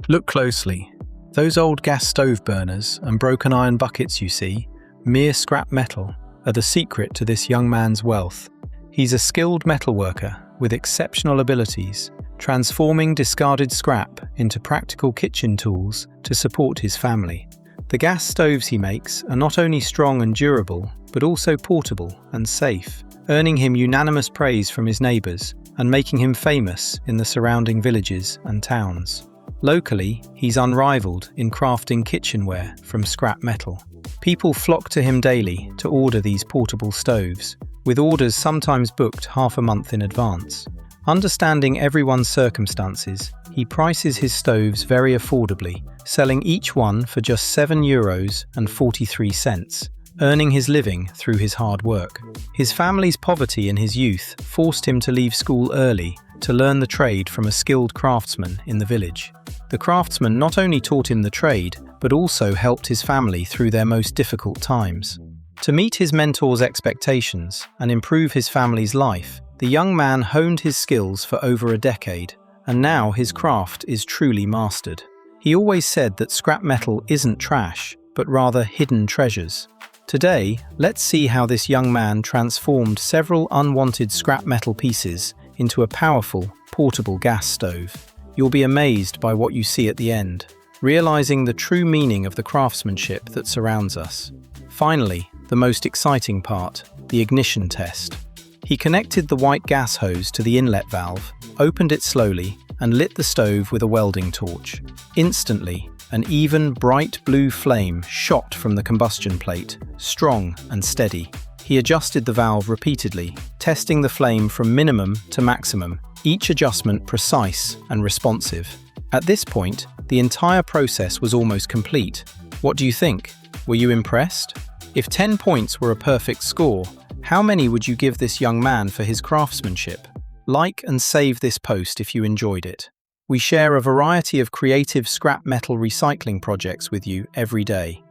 Look closely. Those old gas stove burners and broken iron buckets you see, mere scrap metal, are the secret to this young man's wealth. He's a skilled metalworker with exceptional abilities, transforming discarded scrap into practical kitchen tools to support his family. The gas stoves he makes are not only strong and durable, but also portable and safe, earning him unanimous praise from his neighbours and making him famous in the surrounding villages and towns. Locally, he's unrivaled in crafting kitchenware from scrap metal. People flock to him daily to order these portable stoves, with orders sometimes booked half a month in advance. Understanding everyone's circumstances, he prices his stoves very affordably, selling each one for just €7.43, earning his living through his hard work. His family's poverty in his youth forced him to leave school early to learn the trade from a skilled craftsman in the village. The craftsman not only taught him the trade, but also helped his family through their most difficult times. To meet his mentor's expectations and improve his family's life, the young man honed his skills for over a decade, and now his craft is truly mastered. He always said that scrap metal isn't trash, but rather hidden treasures. Today, let's see how this young man transformed several unwanted scrap metal pieces into a powerful, portable gas stove. You'll be amazed by what you see at the end, realizing the true meaning of the craftsmanship that surrounds us. Finally, the most exciting part, the ignition test. He connected the white gas hose to the inlet valve, opened it slowly, and lit the stove with a welding torch. Instantly, an even, bright blue flame shot from the combustion plate, strong and steady. He adjusted the valve repeatedly, testing the flame from minimum to maximum, each adjustment precise and responsive. At this point, the entire process was almost complete. What do you think? Were you impressed? If 10 points were a perfect score, how many would you give this young man for his craftsmanship? Like and save this post if you enjoyed it. We share a variety of creative scrap metal recycling projects with you every day.